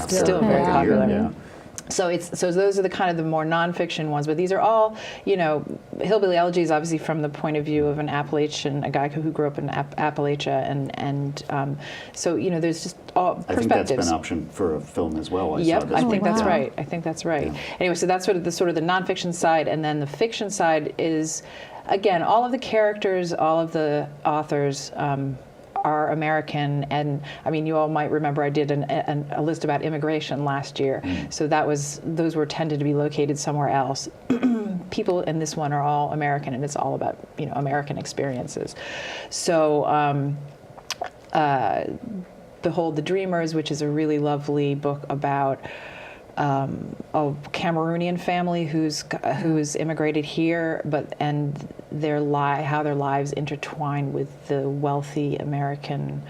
Still very popular. Yeah. So those are the kind of the more nonfiction ones, but these are all, Hillbilly Elegy is obviously from the point of view of an Appalachian, a guy who grew up in Appalachia, and so there's just all perspectives. I think that's been an option for a film as well. Yep, I think that's right. I think that's right. Yeah. Anyway, so that's sort of the nonfiction side, and then the fiction side is, again, all of the characters, all of the authors. Are American, and I mean, you all might remember I did a list about immigration last year. So those were tended to be located somewhere else. People in this one are all American, and it's all about American experiences. So Behold the Dreamers, which is a really lovely book about a Cameroonian family who's immigrated here, and how their lives intertwine with the wealthy American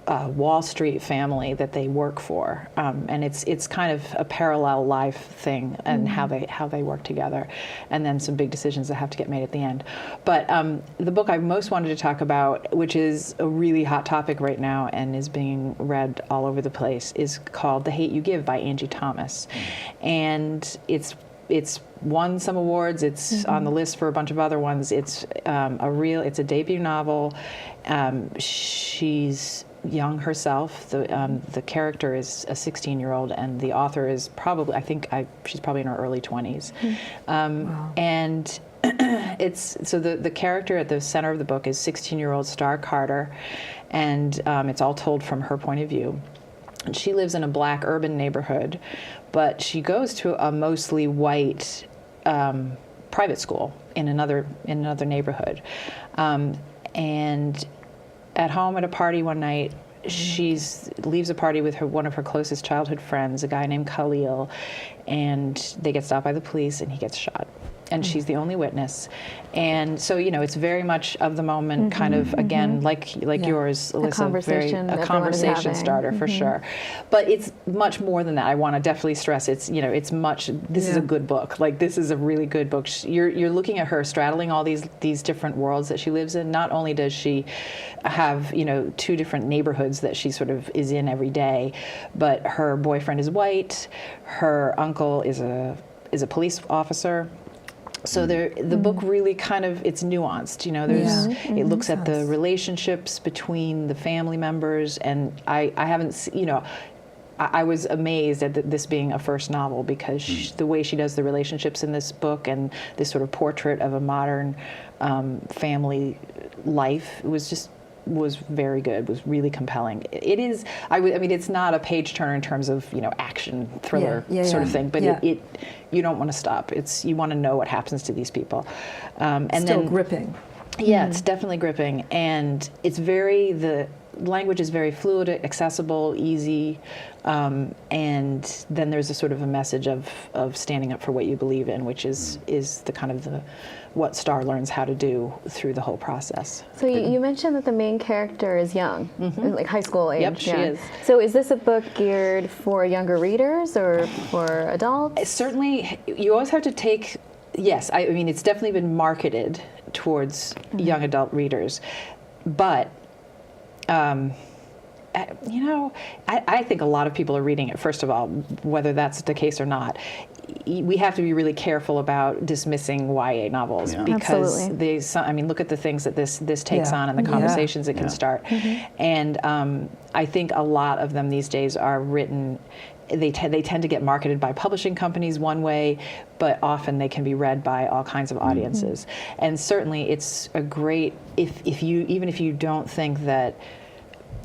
Wall Street family that they work for, and it's kind of a parallel life thing, and how they work together, and then some big decisions that have to get made at the end. But the book I most wanted to talk about, which is a really hot topic right now and is being read all over the place, is called The Hate You Give by Angie Thomas, and it's won some awards. It's on the list for a bunch of other ones. It's a debut novel. She's young herself. The character is a 16-year-old, and the author is she's probably in her early 20s. Wow. And the character at the center of the book is 16-year-old Star Carter, and it's all told from her point of view. And she lives in a black urban neighborhood, but she goes to a mostly white private school in another neighborhood. And at home at a party one night, she leaves a party with one of her closest childhood friends, a guy named Khalil, and they get stopped by the police, and he gets shot. And she's the only witness. And so, it's very much of the moment, kind of, again, like yours, Alyssa, a conversation starter for sure. But it's much more than that. I want to definitely stress this is a good book. Like, this is a really good book. You're looking at her straddling all these different worlds that she lives in. Not only does she have, two different neighborhoods that she sort of is in every day, but her boyfriend is white, her uncle is a police officer. So the book really kind of, it's nuanced, it looks at the relationships between the family members, and I haven't, I was amazed at this being a first novel, because the way she does the relationships in this book, and this sort of portrait of a modern family life was very good, was really compelling. It is, I mean, it's not a page turner in terms of, action thriller sort of thing, but it you don't want to stop. You want to know what happens to these people. And still gripping. Yeah, it's definitely gripping, and the language is very fluid, accessible, easy, and then there's a sort of a message of standing up for what you believe in, which is the kind of what Star learns how to do through the whole process. So you mentioned that the main character is young, like high school age. Yep, she is. So is this a book geared for younger readers or for adults? Certainly, you always have to take. Yes, I mean, it's definitely been marketed towards young adult readers, but I think a lot of people are reading it. First of all, whether that's the case or not, we have to be really careful about dismissing YA novels, because look at the things that this takes on, and the conversations it can start. And I think a lot of them these days are written. They tend to get marketed by publishing companies one way, but often they can be read by all kinds of audiences. And certainly, it's a great even if you don't think that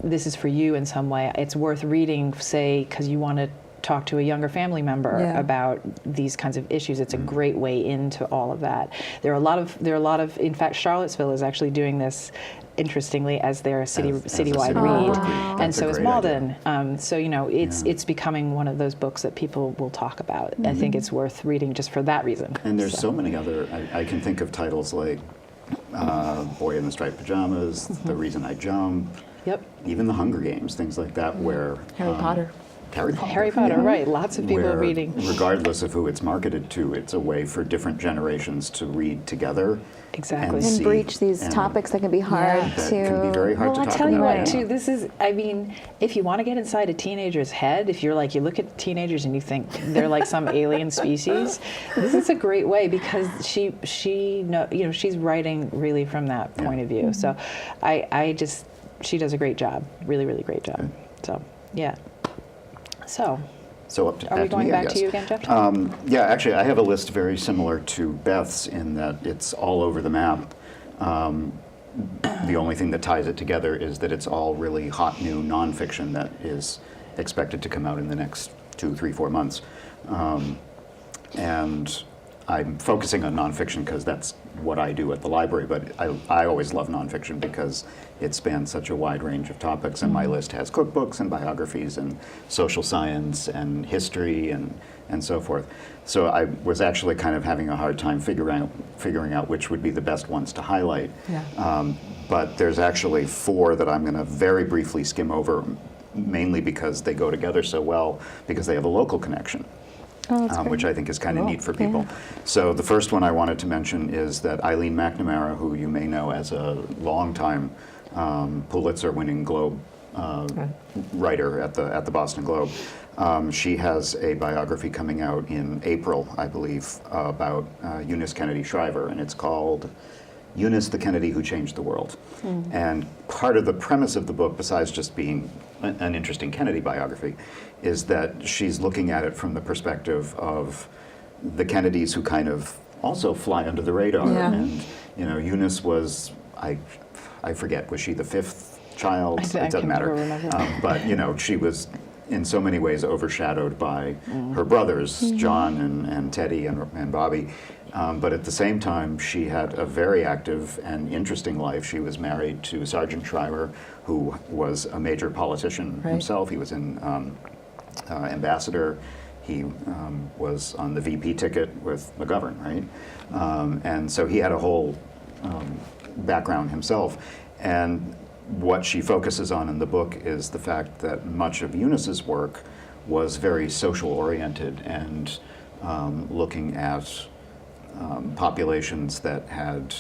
this is for you in some way, it's worth reading, say, because you want to talk to a younger family member about these kinds of issues. It's a great way into all of that. There are a lot of. In fact, Charlottesville is actually doing this, interestingly, as their citywide read, and so is Malden. So it's becoming one of those books that people will talk about. I think it's worth reading just for that reason. And there's so many other. I can think of titles like Boy in the Striped Pajamas, The Reason I Jump. Yep. Even The Hunger Games, things like that, where Harry Potter. Harry Potter. Harry Potter, right? Lots of people Where, reading. regardless of who it's marketed to, it's a way for different generations to read together. Exactly. And And see- breach these and topics that can be hard Yeah. that to. can be very hard Well, to I talk tell you about. what, yeah. too. This is, I mean, if you want to get inside a teenager's head, if you're like, you look at teenagers and you think they're like some alien species, this is a great way because she know, you know, she's writing really from that point of view. So, she does a great job, really, really great job. So, yeah. So, So are we going me, I back guess. to you again, Jeff? Yeah, actually, I have a list very similar to Beth's in that it's all over the map. The only thing that ties it together is that it's all really hot new nonfiction that is expected to come out in the next 2, 3, 4 months. And I'm focusing on nonfiction because that's what I do at the library, but I always love nonfiction because it spans such a wide range of topics, and my list has cookbooks and biographies and social science and history and so forth. So I was actually kind of having a hard time figuring out which would be the best ones to highlight. Yeah. But there's actually 4 that I'm going to very briefly skim over, mainly because they go together so well, because they have a local connection. Oh, that's great. Which I think is kind of Cool. neat for people. So the first one I wanted to mention is that Eileen McNamara, who you may know as a longtime Pulitzer-winning Globe writer at the Boston Globe, she has a biography coming out in April, I believe, about Eunice Kennedy Shriver, and it's called Eunice the Kennedy Who Changed the World. And part of the premise of the book, besides just being an interesting Kennedy biography, is that she's looking at it from the perspective of the Kennedys who kind of also fly under the radar. Yeah. And, you know, Eunice was, I forget, was she the 5th child? I It doesn't can matter. never remember. But, you know, she was in so many ways overshadowed by her brothers, John and Teddy and Bobby. But at the same time, she had a very active and interesting life. She was married to Sergeant Shriver, who was a major politician Right. himself. He was in ambassador. He was on the VP ticket with McGovern, right? And so he had a whole background himself. And what she focuses on in the book is the fact that much of Eunice's work was very social oriented and looking at populations that had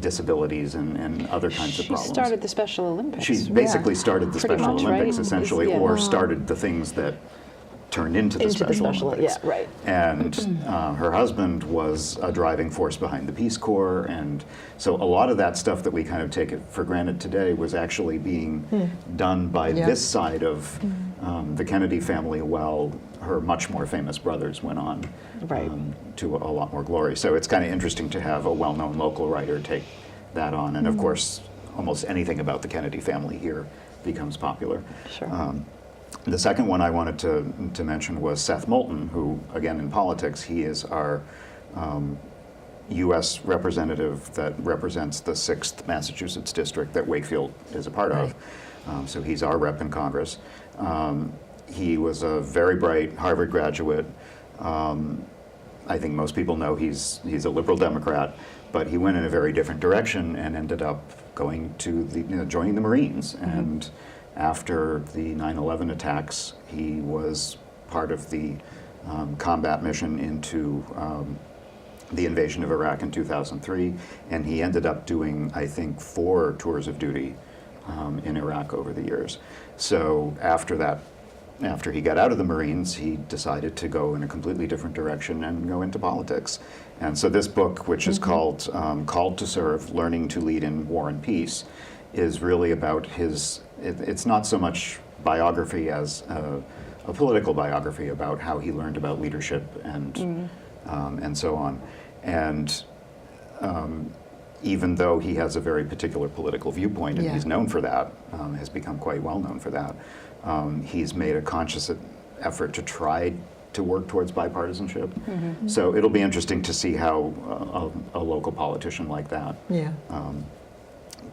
disabilities and other kinds of She problems. started the Special Olympics. She basically started the Pretty Special much, Olympics, right? essentially, Yeah. or started the things that turned into the Special Olympics. Yeah, right. And her husband was a driving force behind the Peace Corps, and so a lot of that stuff that we kind of take it for granted today was actually being done by Yeah. this side of the Kennedy family, while her much more famous brothers went on Right. to a lot more glory. So it's kind of interesting to have a well-known local writer take that on, and of course, almost anything about the Kennedy family here becomes popular. Sure. The second one I wanted to mention was Seth Moulton, who, again, in politics, he is our U.S. representative that represents the 6th Massachusetts district that Wakefield is a part of. So he's our rep in Congress. He was a very bright Harvard graduate. I think most people know he's a liberal Democrat, but he went in a very different direction and ended up going to joining the Marines. And after the 9/11 attacks, he was part of the combat mission into the invasion of Iraq in 2003, and he ended up doing, I think, 4 tours of duty in Iraq over the years. So after he got out of the Marines, he decided to go in a completely different direction and go into politics. And so this book, which is called Called to Serve, Learning to Lead in War and Peace, is really about it's not so much biography as a political biography about how he learned about leadership and so on. And even though he has a very particular political viewpoint, and Yeah. he's known for that, has become quite well known for that, he's made a conscious effort to try to work towards bipartisanship. So it'll be interesting to see how a local politician like that Yeah.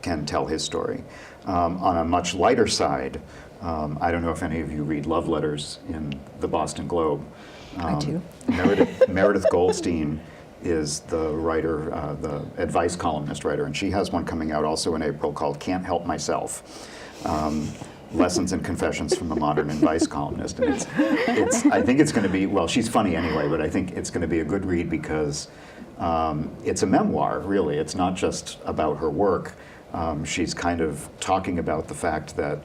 can tell his story. On a much lighter side, I don't know if any of you read love letters in the Boston Globe. I do. Meredith Goldstein is the writer, the advice columnist writer, and she has one coming out also in April called Can't Help Myself. Lessons and Confessions from a Modern Advice Columnist. And I think it's going to be, well, she's funny anyway, but I think it's going to be a good read because it's a memoir, really. It's not just about her work. She's kind of talking about the fact that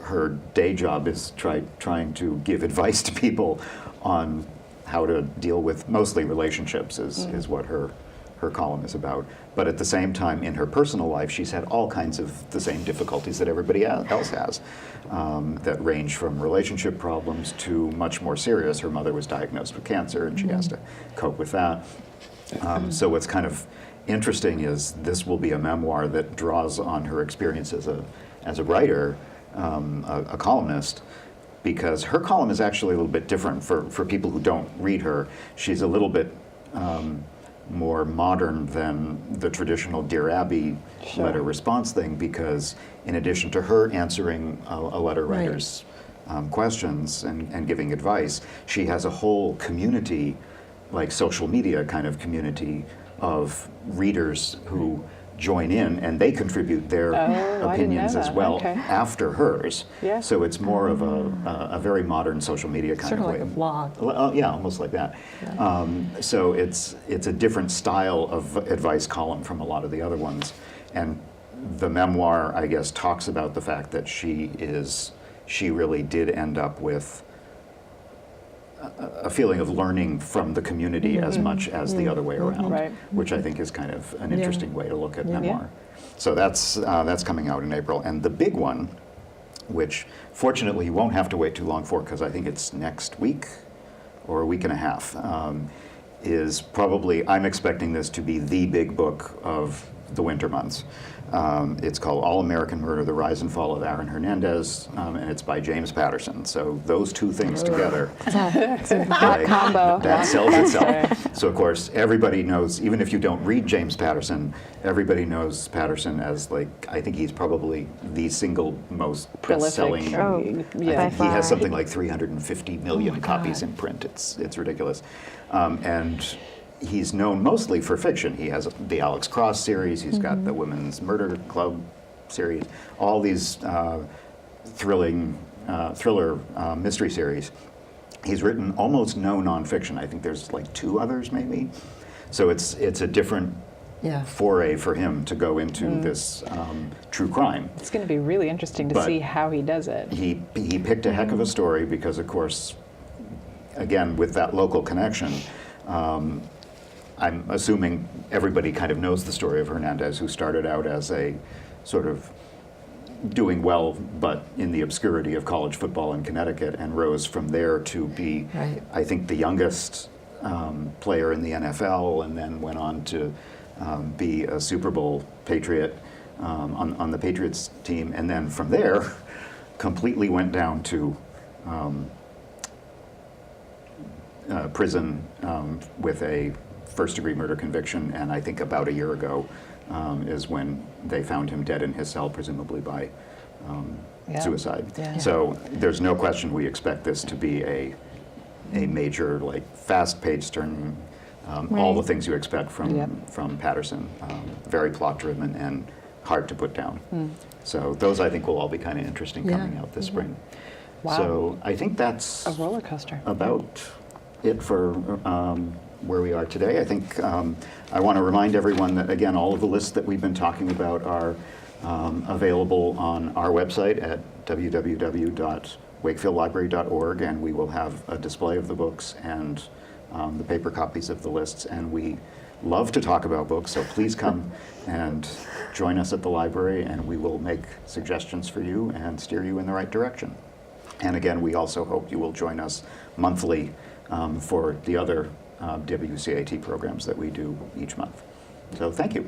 her day job is trying to give advice to people on how to deal with mostly relationships is what her column is about. But at the same time, in her personal life, she's had all kinds of the same difficulties that everybody else has, that range from relationship problems to much more serious. Her mother was diagnosed with cancer, and she has to cope with that. So what's kind of interesting is this will be a memoir that draws on her experience as a writer, a columnist, because her column is actually a little bit different for people who don't read her. She's a little bit more modern than the traditional Dear Abby letter response thing, because in addition to her answering a letter writer's questions and giving advice, she has a whole community, like social media kind of community of readers who join in, and they contribute their opinions as well after hers. Yeah. So it's more of a very modern social media kind sort of of way. like a blog. Yeah, almost like that. Yeah. So it's a different style of advice column from a lot of the other ones. And the memoir, I guess, talks about the fact that she really did end up with a feeling of learning from the community as much as the other way around, which I think is kind of an interesting way to look at memoir. So that's coming out in April. And the big one, which fortunately you won't have to wait too long for, because I think it's next week or a week and a half, is probably, I'm expecting this to be the big book of the winter months. It's called All American Murder, The Rise and Fall of Aaron Hernandez, and it's by James Patterson. So those two things together, combo. that sells itself. So of course, everybody knows, even if you don't read James Patterson, everybody knows Patterson as, like, I think he's probably the single most best-selling. He has something like 350 million copies in print. It's ridiculous. And he's known mostly for fiction. He has the Alex Cross series, he's got the Women's Murder Club series, all these thriller mystery series. He's written almost no nonfiction. I think there's like 2 others maybe. So it's a different foray for him to go into this true crime. It's going to be really interesting to see how he does it. He picked a heck of a story because, of course, again, with that local connection, I'm assuming everybody kind of knows the story of Hernandez, who started out as a sort of doing well, but in the obscurity of college football in Connecticut, and rose from there to be, I think, the youngest player in the NFL, and then went on to be a Super Bowl Patriot on the Patriots team, and then from there completely went down to prison with a first-degree murder conviction, and I think about a year ago is when they found him dead in his cell, presumably by suicide. Yeah. So there's no question we expect this to be a major, like, fast-paced turn, all the things you expect from Patterson, very plot-driven and hard to put down. So those, I think, will all be kind of interesting coming out this spring. Wow. So I think that's a roller coaster. About it for where we are today. I think I want to remind everyone that, again, all of the lists that we've been talking about are available on our website at www.wakefieldlibrary.org, and we will have a display of the books and the paper copies of the lists. And we love to talk about books, so please come and join us at the library, and we will make suggestions for you and steer you in the right direction. And again, we also hope you will join us monthly for the other WCAT programs that we do each month. So thank you.